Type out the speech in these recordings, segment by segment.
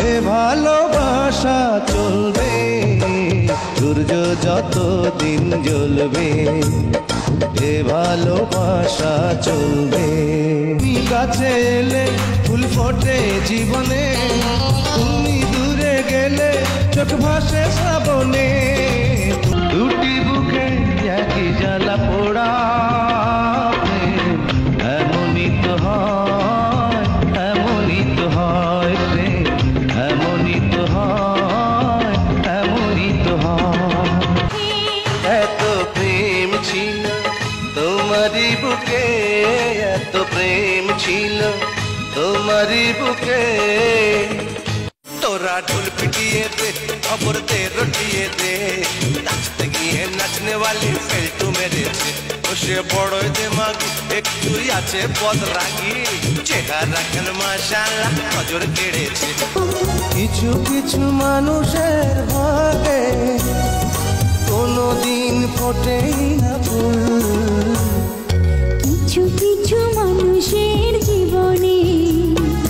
এ ভালোবাসা চলবে সূর্য যত দিন জ্বলবে, এ ভালোবাসা চলবে। কাছে এলে ফুল ফোটে জীবনে, তুমি দূরে গেলে চোখ ভাসে শ্রাবণে। দুটি বুকে একই জ্বালা পোড়া, এমনই তো হয়, এমনই তো হয় প্রেম, এমনই তো হয়, এমনই তো হয়। এত প্রেম ছিল তোমারই বুকে, এত প্রেম ছিল তোমারই বুকে। তোরা ढोल पिटिए दे, खबर दे रटिए दे, नाचते गए नाचने वाली फेल्टू मेरे से। সে বড়ই দিমাগ একটুই আছে বদরাগী, চেহারা কেন মাশাআল্লাহ নজর কেড়েছে। কিছু কিছু মানুষের ভাগে কোনোদিন ফোটেই না ফুল, কিছু কিছু মানুষের জীবনে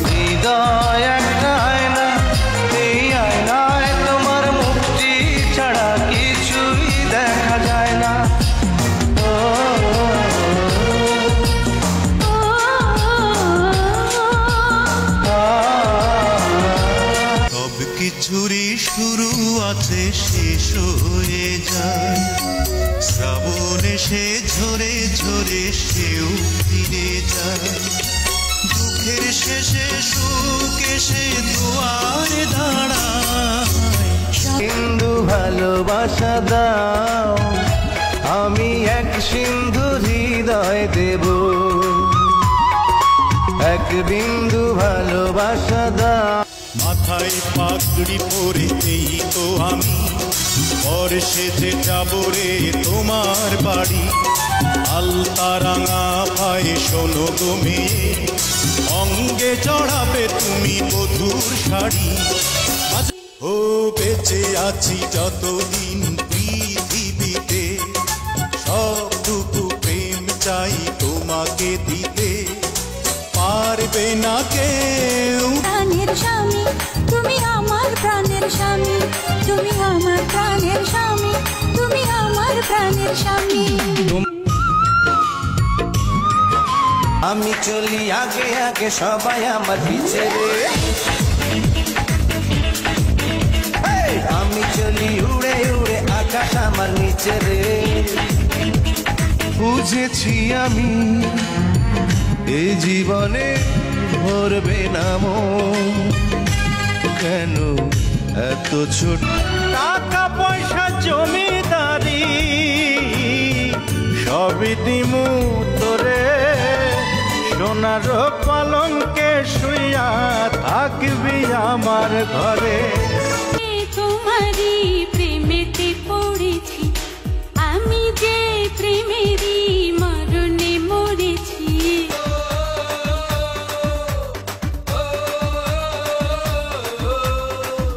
হৃদয় একটা আয়না, এই আয়নায় তোমার মুক্তি ছাড়া কিছুই দেখা যায় না। সব কিছুরই শুরু আছে, শেষ হয়ে যায়। শ্রাবণ এসে ঝরে ঝরে সেও ফিরে যায়। দুঃখের শেষে সুখ এসে দুয়ারে দাঁড়ায়। সিন্ধু ভালোবাসা দাও, আমি এক সিন্ধু হৃদয় দেব। এক বিন্দু ভালোবাসা দাও। মাথায় পাগড়ি পরেতেই তো আমি পর সেজে যাব রে তোমার বাড়ি। আলতা রাঙা পায়ে শোনো গো মেয়ে, অঙ্গে চড়াবে তুমি বধূর শাড়ি। ও বেঁচে আছি যতদিন পৃথিবীতে, সবটুকু প্রেম চাই তোমাকে দিতে। পারবে না কেউ। প্রাণের স্বামী তুমি আমার প্রাণের স্বামী, তুমি আমার প্রাণের স্বামী, তুমি আমার প্রাণের স্বামী। আমি চলি আগে আগে সবাই আমার পিছে রে, আমি চলি উড়ে উড়ে আকাশ আমার নিচে রে। বুঝেছি আমি এই জীবনে ভরবে না মন, কেন এত ছোট। টাকা পয়সা জমিদারি সবই দিমু তোরে, সোনার পালঙ্কে শুইয়া থাকবি আমার ঘরে। তোমারই প্রেমেতে পড়েছি আমি, যে প্রেমেরই মরণে মরেছি।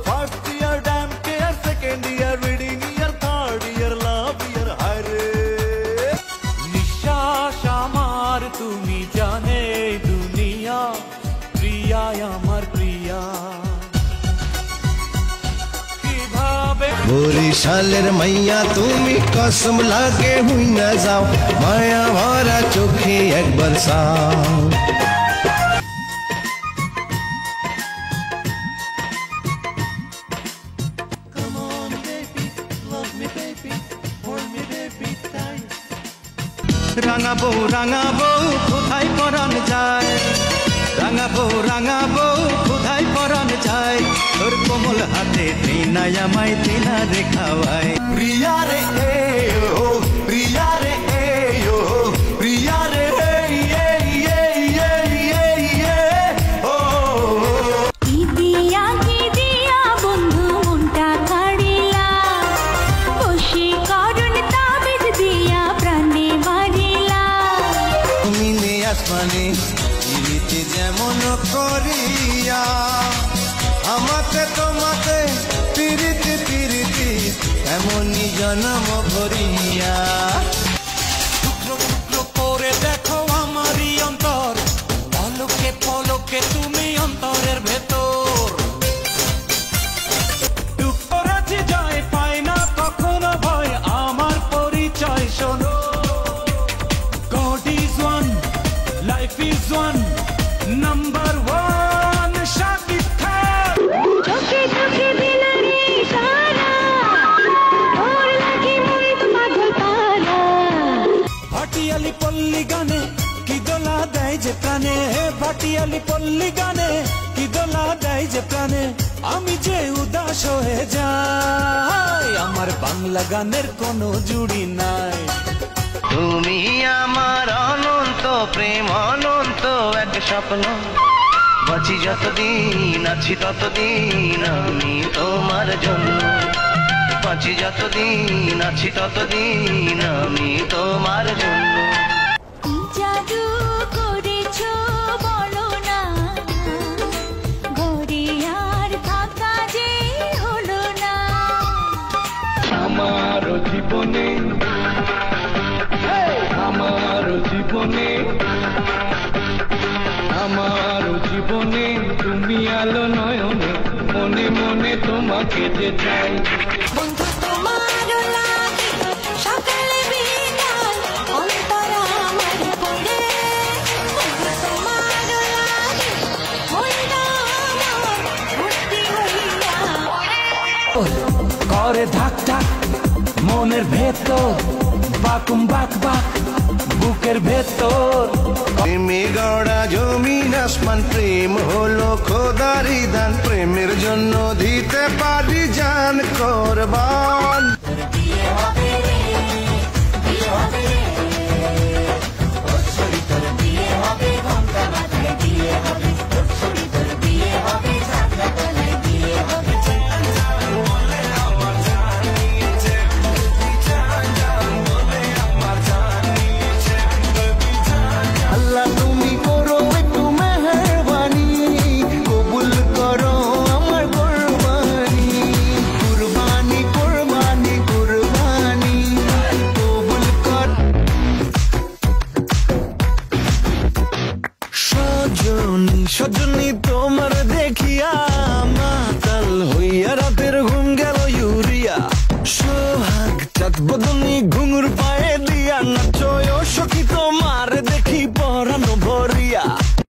First year damn care, second year reading year, third year love year, হায়রে নিঃশ্বাস আমার তুমি জানে দুনিয়া, প্রিয়া আমার প্রিয়া। বরিশালের মাইয়া তুমি, কসম লাগে হুই না যাও, মায়া ভরা চোখে একবার চাও। রাঙাবো রাঙাবো কোথায় পরাণ যায়, রাঙাবো রাঙাবো কোথায় পরাণ যায়। তোর কোমল হাতে তেনাই আমায় তেনা দেখাওয়ায়। প্রিয়া রে এ ও, প্রিয়া রে এ ও, প্রিয়া রে ও। কি দিয়া বন্ধু মনটা কাড়িলা, বসে করুণ তাবিজ দিয়া প্রাণে মারিলা। তুমি নে আসমানে ইরিতে যেমন করিয়া, আমাকে তোমাকে পিরিতি পিরিতি এমনই জন্ম ভরিয়া। টুকরো টুকরো করে দেখো আমারই অন্তর, পলকে পলকে তুমি অন্তরের ভেতর। পিয়ালি পল্লী গানে কি দোলা দেয় যে প্রাণে, আমি যে উদাস হয়ে যাই, আমার বাংলা গানের কোনো জুড়ি নাই। তুমি আমার অনন্ত প্রেম, অনন্ত এক স্বপ্ন, বাঁচি যতদিন আছি ততদিন আমি তোমার জন্য, বাঁচি যতদিন আছি ততদিন আমি তোমার জন্য। কি জাদু করেছো বলো না, ঘরে আর থাকা যে হলো না। আমার জীবনে, আমার জীবনে, আমার জীবনে তুমি আলো নয়নে, মনে মনে তোমাকে যে চাই। বন্ধু তোমারও লাগে সকালে বিকাল, অন্তর আমার পড়ে। বন্ধু তোমারও লাগে মনটা আমার ভর্তি হইয়া করে ধাক ধাক মনের ভেতর, বাকুম বাক বাক বুকের ভেতর। প্রেমে গড়া জমিন আসমান, প্রেম হলো খোদারি দান, প্রেমের জন্য দিতে পারি জান কোরবান।